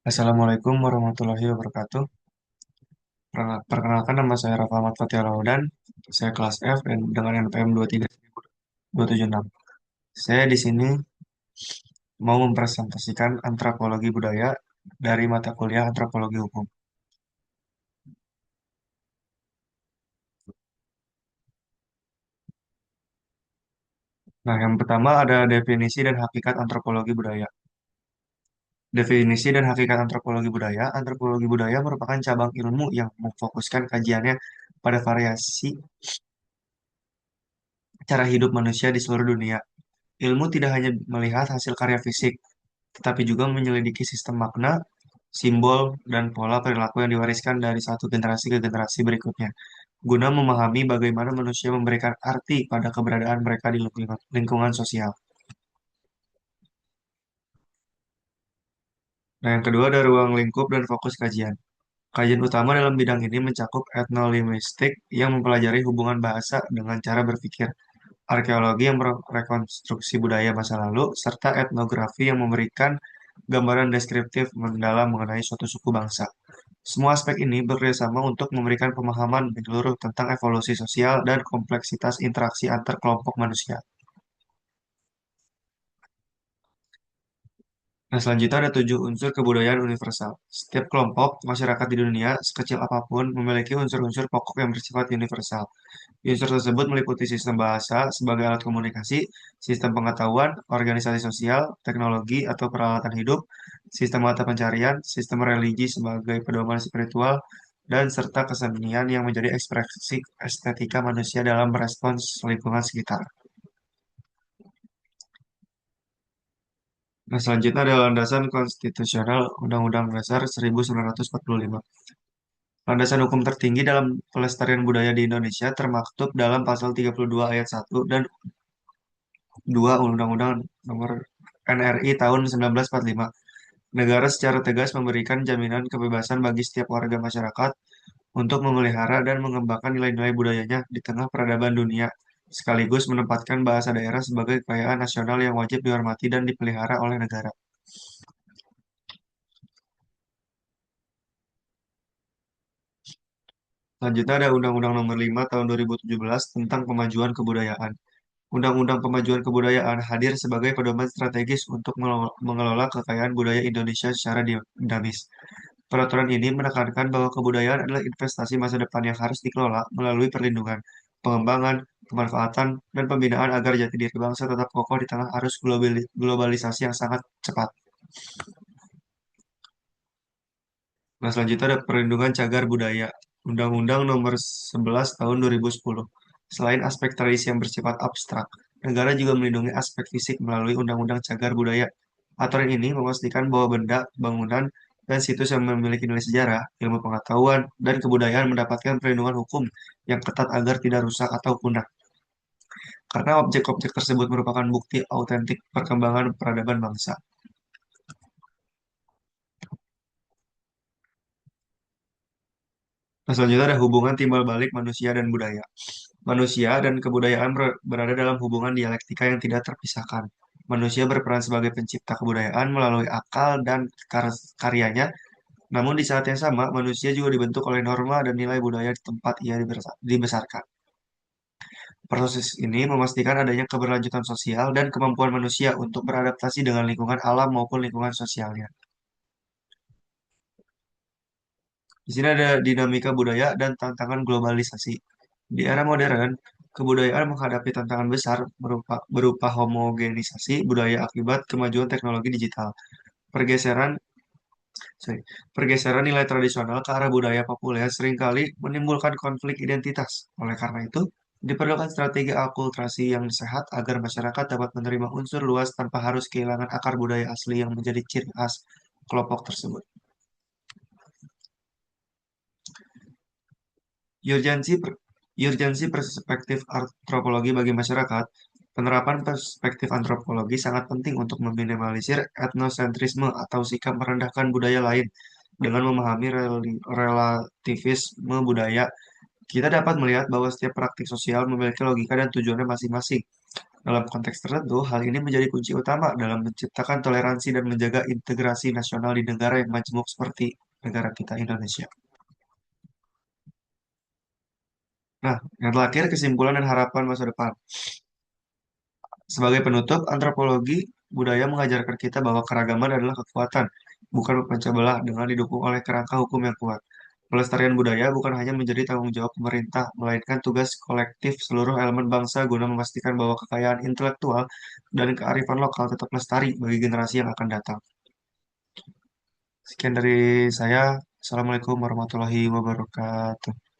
Assalamualaikum warahmatullahi wabarakatuh. Perkenalkan nama saya Rafa Ahmad Fatih Laudan. Saya kelas F dan dengan NPM 23276. Saya di sini mau mempresentasikan antropologi budaya dari mata kuliah antropologi hukum. Nah, yang pertama ada definisi dan hakikat antropologi budaya. Definisi dan hakikat antropologi budaya. Antropologi budaya merupakan cabang ilmu yang memfokuskan kajiannya pada variasi cara hidup manusia di seluruh dunia. Ilmu tidak hanya melihat hasil karya fisik, tetapi juga menyelidiki sistem makna, simbol, dan pola perilaku yang diwariskan dari satu generasi ke generasi berikutnya, guna memahami bagaimana manusia memberikan arti pada keberadaan mereka di lingkungan sosial. Nah, yang kedua ada ruang lingkup dan fokus kajian. Kajian utama dalam bidang ini mencakup etnolinguistik yang mempelajari hubungan bahasa dengan cara berpikir, arkeologi yang merekonstruksi budaya masa lalu, serta etnografi yang memberikan gambaran deskriptif mendalam mengenai suatu suku bangsa. Semua aspek ini bekerjasama untuk memberikan pemahaman menyeluruh tentang evolusi sosial dan kompleksitas interaksi antar kelompok manusia. Nah, selanjutnya ada 7 unsur kebudayaan universal. Setiap kelompok masyarakat di dunia, sekecil apapun, memiliki unsur-unsur pokok yang bersifat universal. Unsur tersebut meliputi sistem bahasa sebagai alat komunikasi, sistem pengetahuan, organisasi sosial, teknologi atau peralatan hidup, sistem mata pencarian, sistem religi sebagai pedoman spiritual, dan serta kesenian yang menjadi ekspresi estetika manusia dalam merespons lingkungan sekitar. Nah, selanjutnya ada landasan konstitusional Undang-Undang Dasar 1945. Landasan hukum tertinggi dalam pelestarian budaya di Indonesia termaktub dalam pasal 32 ayat 1 dan 2 Undang-Undang Nomor NRI tahun 1945. Negara secara tegas memberikan jaminan kebebasan bagi setiap warga masyarakat untuk memelihara dan mengembangkan nilai-nilai budayanya di tengah peradaban dunia, sekaligus menempatkan bahasa daerah sebagai kekayaan nasional yang wajib dihormati dan dipelihara oleh negara. Selanjutnya ada Undang-Undang Nomor 5 Tahun 2017 tentang Pemajuan Kebudayaan. Undang-Undang Pemajuan Kebudayaan hadir sebagai pedoman strategis untuk mengelola kekayaan budaya Indonesia secara dinamis. Peraturan ini menekankan bahwa kebudayaan adalah investasi masa depan yang harus dikelola melalui perlindungan, pengembangan, pemanfaatan, dan pembinaan agar jati diri bangsa tetap kokoh di tengah arus globalisasi yang sangat cepat. Nah, selanjutnya ada perlindungan cagar budaya. Undang-Undang Nomor 11 Tahun 2010. Selain aspek tradisi yang bersifat abstrak, negara juga melindungi aspek fisik melalui Undang-Undang Cagar Budaya. Aturan ini memastikan bahwa benda, bangunan, dan situs yang memiliki nilai sejarah, ilmu pengetahuan, dan kebudayaan mendapatkan perlindungan hukum yang ketat agar tidak rusak atau punah. Karena objek-objek tersebut merupakan bukti autentik perkembangan peradaban bangsa. Nah, selanjutnya ada hubungan timbal balik manusia dan budaya. Manusia dan kebudayaan berada dalam hubungan dialektika yang tidak terpisahkan. Manusia berperan sebagai pencipta kebudayaan melalui akal dan karyanya, namun di saat yang sama, manusia juga dibentuk oleh norma dan nilai budaya di tempat ia dibesarkan. Proses ini memastikan adanya keberlanjutan sosial dan kemampuan manusia untuk beradaptasi dengan lingkungan alam maupun lingkungan sosialnya. Di sini ada dinamika budaya dan tantangan globalisasi. Di era modern, kebudayaan menghadapi tantangan besar berupa homogenisasi budaya akibat kemajuan teknologi digital. Pergeseran, sorry, pergeseran nilai tradisional ke arah budaya populer seringkali menimbulkan konflik identitas. Oleh karena itu, diperlukan strategi akulturasi yang sehat agar masyarakat dapat menerima unsur luas tanpa harus kehilangan akar budaya asli yang menjadi ciri khas kelompok tersebut. Urgensi, urgensi perspektif antropologi bagi masyarakat, penerapan perspektif antropologi sangat penting untuk meminimalisir etnosentrisme atau sikap merendahkan budaya lain. Dengan memahami relativisme budaya, kita dapat melihat bahwa setiap praktik sosial memiliki logika dan tujuannya masing-masing. Dalam konteks tertentu, hal ini menjadi kunci utama dalam menciptakan toleransi dan menjaga integrasi nasional di negara yang majemuk seperti negara kita Indonesia. Nah, yang terakhir kesimpulan dan harapan masa depan. Sebagai penutup, antropologi budaya mengajarkan kita bahwa keragaman adalah kekuatan, bukan pemecah belah dengan didukung oleh kerangka hukum yang kuat. Pelestarian budaya bukan hanya menjadi tanggung jawab pemerintah, melainkan tugas kolektif seluruh elemen bangsa guna memastikan bahwa kekayaan intelektual dan kearifan lokal tetap lestari bagi generasi yang akan datang. Sekian dari saya. Assalamualaikum warahmatullahi wabarakatuh.